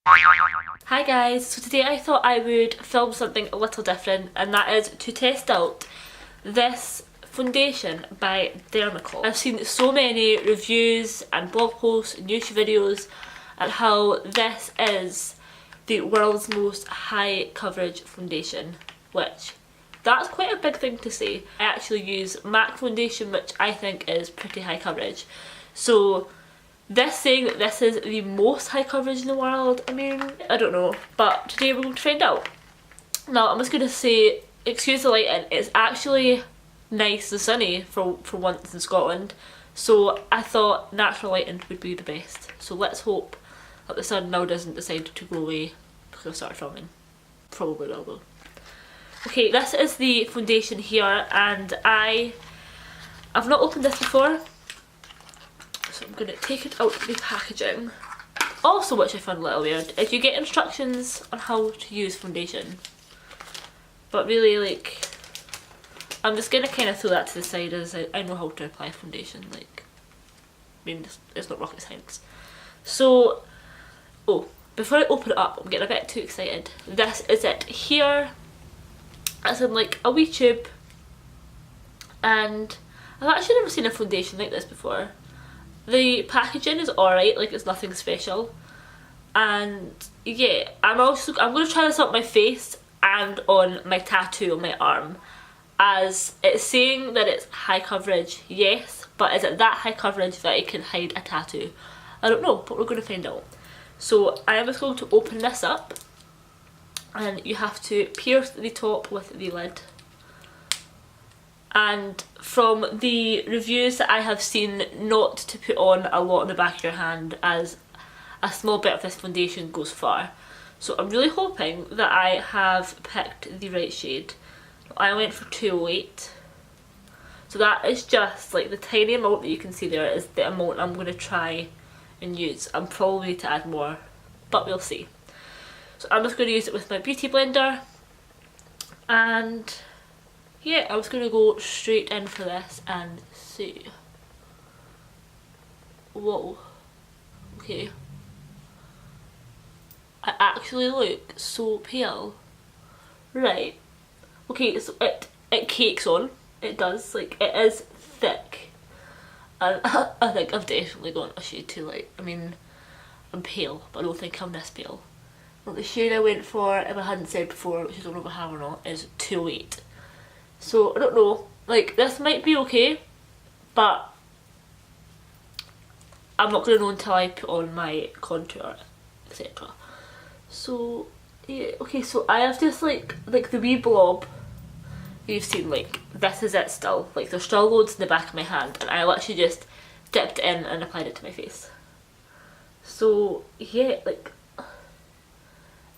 Hi guys, so today I thought I would film something a little different, and that is to test out this foundation by Dermacol. I've seen so many reviews and blog posts and YouTube videos and how this is the world's most high coverage foundation, which that's quite a big thing to say. I actually use MAC foundation, which I think is pretty high coverage. So this saying that this is the most high coverage in the world, I mean, I don't know, but today we're going to find out. Now I'm just going to say, excuse the lighting, it's actually nice and sunny for once in Scotland, so I thought natural lighting would be the best. So let's hope that the sun now doesn't decide to go away because I've started filming. Probably will though. Okay, this is the foundation here, and I've not opened this before. So I'm going to take it out of the packaging. Also, which I found a little weird, is you get instructions on how to use foundation. But really, like, I'm just going to kind of throw that to the side as I know how to apply foundation. Like, I mean, it's not rocket science. So, oh, before I open it up, I'm getting a bit too excited. This is it here. It's in like a wee tube. And I've actually never seen a foundation like this before. The packaging is alright, like it's nothing special, and yeah, I'm going to try this out on my face and on my tattoo on my arm, as it's saying that it's high coverage, yes, but is it that high coverage that it can hide a tattoo? I don't know, but we're going to find out. So I am just going to open this up, and you have to pierce the top with the lid. And from the reviews that I have seen, not to put on a lot on the back of your hand, as a small bit of this foundation goes far. So I'm really hoping that I have picked the right shade. I went for 208. So that is just like the tiny amount that you can see there is the amount I'm going to try and use. I'm probably need to add more, but we'll see. So I'm just going to use it with my beauty blender, and yeah, I was going to go straight in for this and see. Whoa. Okay. I actually look so pale. Right. Okay, so it cakes on. It does. Like, it is thick. And I think I've definitely gone a shade too light. I mean, I'm pale, but I don't think I'm this pale. Well, the shade I went for, if I hadn't said before, which I don't know if I have or not, is 208. So, I don't know, like, this might be okay, but I'm not going to know until I put on my contour, etc. So, yeah, okay, so I have just, like the wee blob you've seen, like, this is it still. Like, there's still loads in the back of my hand, and I literally just dipped it in and applied it to my face. So, yeah, like,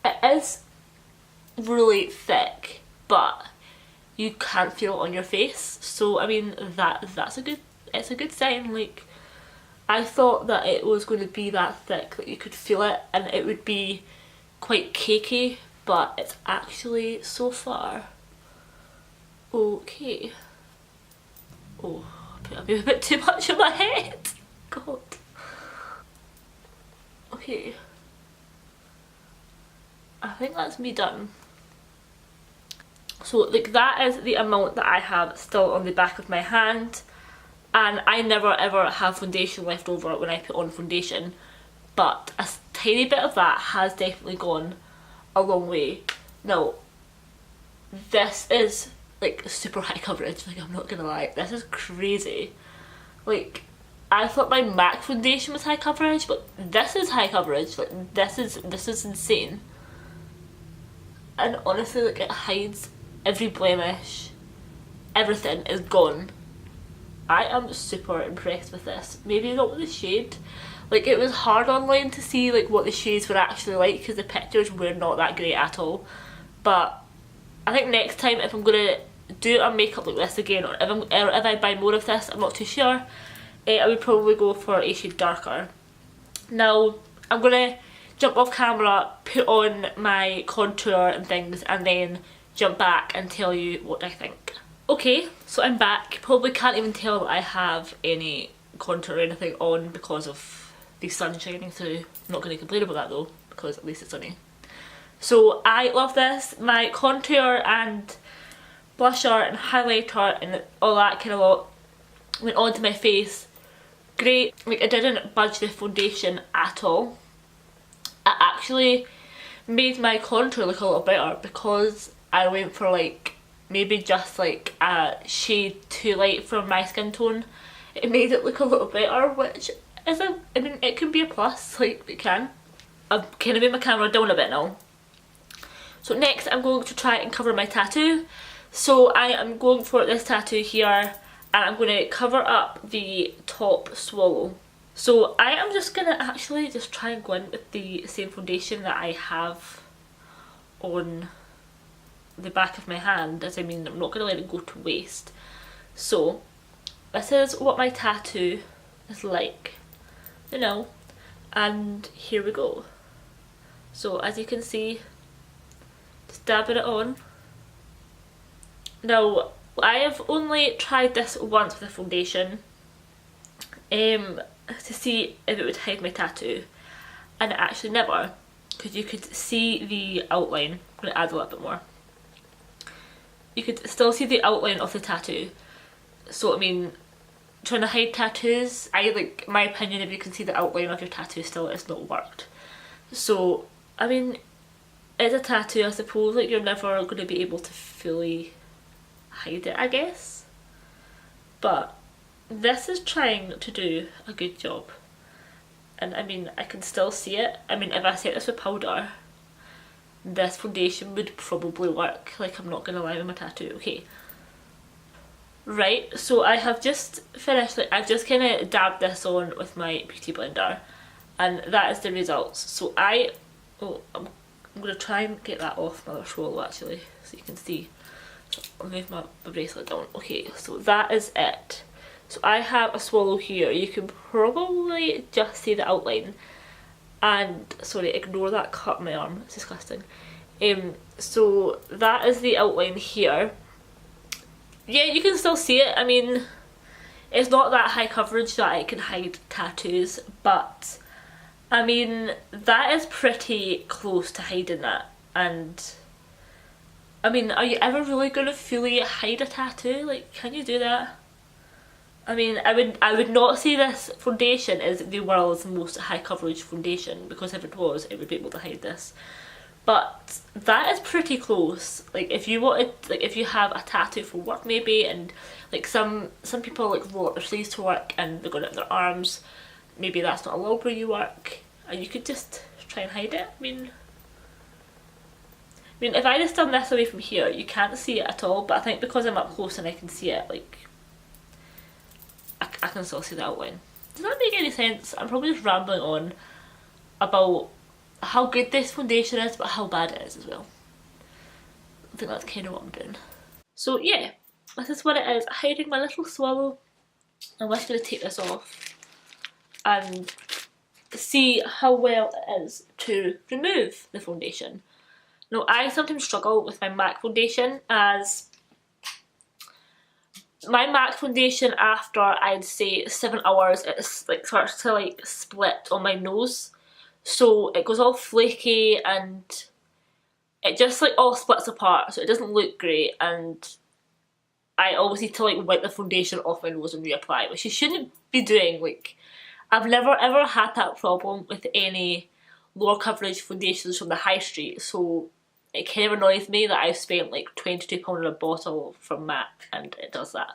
it is really thick, but you can't feel it on your face, so I mean it's a good sign. Like, I thought that it was going to be that thick that you could feel it and it would be quite cakey, but it's actually so far okay. Oh, I put a bit too much on my head. God. Okay, I think that's me done. So, like, that is the amount that I have still on the back of my hand, and I never ever have foundation left over when I put on foundation, but a tiny bit of that has definitely gone a long way. Now, this is like super high coverage, like, I'm not gonna lie, this is crazy. Like, I thought my MAC foundation was high coverage, but this is high coverage. Like, this is insane. And honestly, like, it hides every blemish, everything is gone. I am super impressed with this. Maybe not with the shade. Like, it was hard online to see like what the shades were actually like because the pictures were not that great at all. But I think next time, if I'm gonna do a makeup like this again, or if I buy more of this, I'm not too sure, I would probably go for a shade darker. Now, I'm gonna jump off camera, put on my contour and things, and then jump back and tell you what I think. Okay, so I'm back. Probably can't even tell that I have any contour or anything on because of the sun shining through. I'm not going to complain about that though, because at least it's sunny. So I love this. My contour and blusher and highlighter and all that kind of lot went onto my face. Great. Like, it didn't budge the foundation at all. It actually made my contour look a little better because I went for like maybe just like a shade too light for my skin tone. It made it look a little better, which is I mean, it can be a plus, like, it can. I've kind of made my camera down a bit now. So next I'm going to try and cover my tattoo. So I am going for this tattoo here, and I'm going to cover up the top swallow. So I am just going to actually just try and go in with the same foundation that I have on the back of my hand, as I mean, I'm not going to let it go to waste. So this is what my tattoo is like, you know, and here we go. So as you can see, just dabbing it on. Now I have only tried this once with a foundation to see if it would hide my tattoo, and it actually never, because you could see the outline. I'm going to add a little bit more. You could still see the outline of the tattoo. So I mean, trying to hide tattoos, my opinion, if you can see the outline of your tattoo still, it's not worked. So I mean, it's a tattoo, I suppose, like, you're never going to be able to fully hide it, I guess. But this is trying to do a good job. And I mean, I can still see it. I mean, if I set this with powder, this foundation would probably work. Like, I'm not gonna lie with my tattoo. Okay. Right, so I have just finished, like, I've just kind of dabbed this on with my beauty blender, and that is the results. So I'm gonna try and get that off my swallow actually, so you can see. So I'll move my bracelet down. Okay, so that is it. So I have a swallow here. You can probably just see the outline. And sorry, ignore that cut on my arm, it's disgusting. So that is the outline here. Yeah, you can still see it. I mean, it's not that high coverage that it can hide tattoos, but I mean, that is pretty close to hiding that. And I mean, are you ever really gonna fully hide a tattoo? Like, can you do that? I mean, I would not say this foundation is the world's most high coverage foundation, because if it was, it would be able to hide this. But that is pretty close. Like, if you wanted, like, if you have a tattoo for work maybe, and like some people like roll up their sleeves to work and they're going up their arms, maybe that's not allowed where you work, and you could just try and hide it. I mean, if I just done this away from here, you can't see it at all, but I think because I'm up close and I can see it, like, I can still see the outline. Does that make any sense? I'm probably just rambling on about how good this foundation is, but how bad it is as well. I think that's kind of what I'm doing. So yeah, this is what it is, hiding my little swallow. I'm just going to take this off and see how well it is to remove the foundation. Now, I sometimes struggle with my MAC foundation, as my MAC foundation, after I'd say 7 hours, it like starts to like split on my nose. So it goes all flaky and it just like all splits apart, so it doesn't look great, and I always need to like wipe the foundation off my nose and reapply, which you shouldn't be doing. Like, I've never ever had that problem with any lower coverage foundations from the high street, so it kind of annoys me that I've spent like £22 on a bottle from MAC and it does that.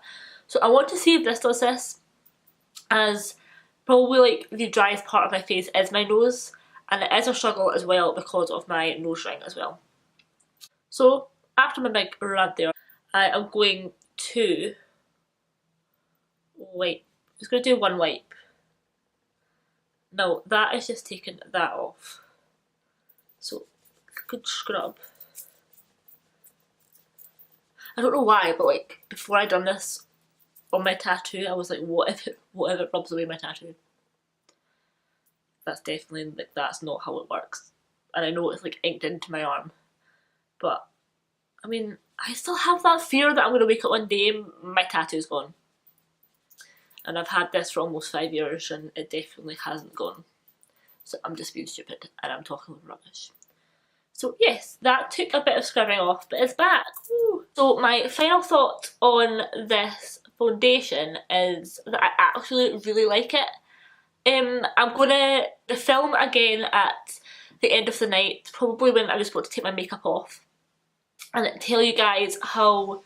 So I want to see if this does this, as probably like the driest part of my face is my nose, and it is a struggle as well because of my nose ring as well. So after my big rant there, I am going to wipe. I'm just going to do one wipe. Now that is just taking that off. So good scrub. I don't know why, but like before I done this on my tattoo, I was like, what if it rubs away my tattoo? That's definitely like, that's not how it works. And I know it's like inked into my arm, but I mean, I still have that fear that I'm gonna wake up one day and my tattoo's gone. And I've had this for almost 5 years and it definitely hasn't gone. So I'm just being stupid and I'm talking rubbish. So yes, that took a bit of scrubbing off, but it's back. Woo. So my final thought on this foundation is that I actually really like it. I'm gonna film again at the end of the night, probably when I just want to take my makeup off, and tell you guys how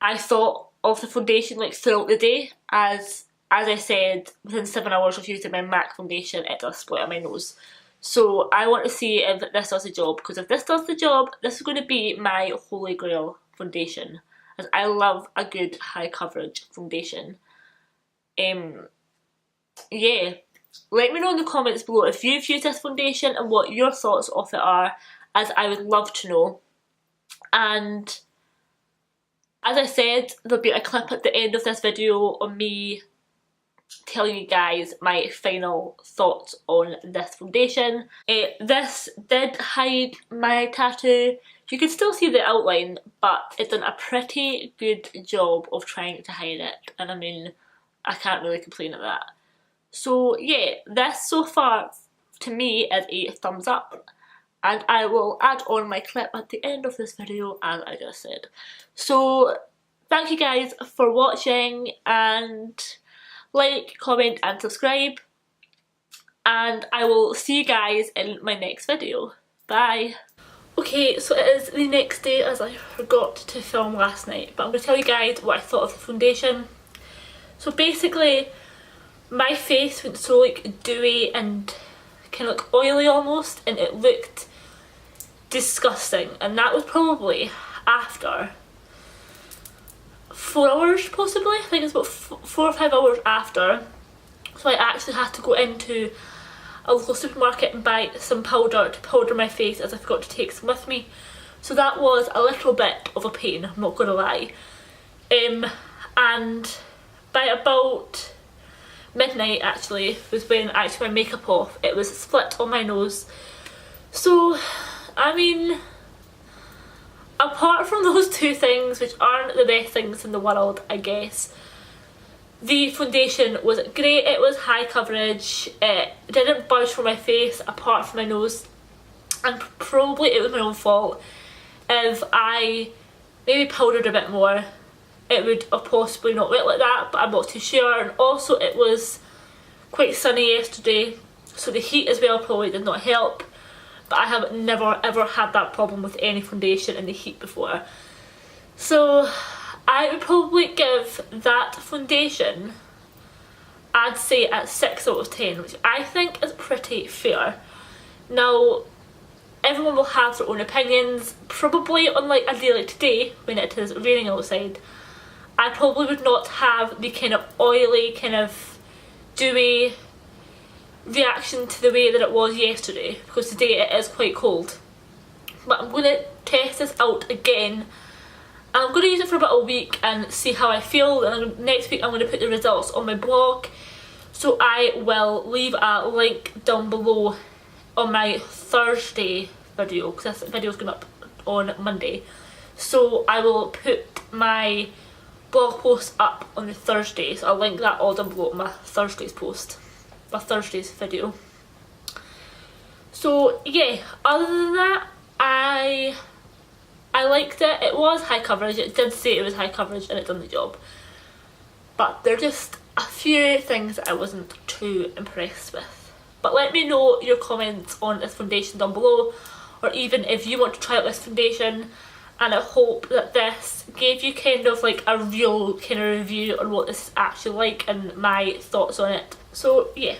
I thought of the foundation like throughout the day. As I said, within 7 hours of using my MAC foundation, it does split on my nose. So I want to see if this does the job, because if this does the job, this is going to be my holy grail foundation, as I love a good high coverage foundation. Yeah, let me know in the comments below if you've used this foundation and what your thoughts of it are, as I would love to know. And as I said, there'll be a clip at the end of this video on me telling you guys my final thoughts on this foundation. This did hide my tattoo. You can still see the outline, but it's done a pretty good job of trying to hide it, and I mean, I can't really complain at that. So yeah, this so far to me is a thumbs up, and I will add on my clip at the end of this video, as I just said. So thank you guys for watching, and like, comment and subscribe, and I will see you guys in my next video. Bye! Okay, so it is the next day, as I forgot to film last night, but I'm going to tell you guys what I thought of the foundation. So basically, my face went so like dewy and kind of like oily almost, and it looked disgusting, and that was probably after 4 hours possibly. I think it's about 4 or 5 hours after. So I actually had to go into a local supermarket and buy some powder to powder my face, as I forgot to take some with me. So that was a little bit of a pain, I'm not gonna lie. And by about midnight actually was when I took my makeup off. It was split on my nose. So I mean, apart from those two things, which aren't the best things in the world, I guess, the foundation was great. It was high coverage, it didn't budge from my face apart from my nose, and probably it was my own fault. If I maybe powdered a bit more, it would have possibly not looked like that, but I'm not too sure. And also it was quite sunny yesterday, so the heat as well probably did not help. But I have never ever had that problem with any foundation in the heat before. So I would probably give that foundation, I'd say at 6 out of 10, which I think is pretty fair. Now, everyone will have their own opinions. Probably on like a day like today, when it is raining outside, I probably would not have the kind of oily, kind of dewy reaction to the way that it was yesterday, because today it is quite cold. But I'm going to test this out again, and I'm going to use it for about a week and see how I feel. And next week I'm going to put the results on my blog, so I will leave a link down below on my Thursday video, because this video is going up on Monday. So I will put my blog post up on the Thursday, so I'll link that all down below on my Thursday's post. My Thursday's video. So yeah, other than that, I liked it. It was high coverage, it did say it was high coverage and it done the job. But there are just a few things that I wasn't too impressed with. But let me know your comments on this foundation down below, or even if you want to try out this foundation. And I hope that this gave you kind of like a real kind of review on what this is actually like and my thoughts on it. So yeah,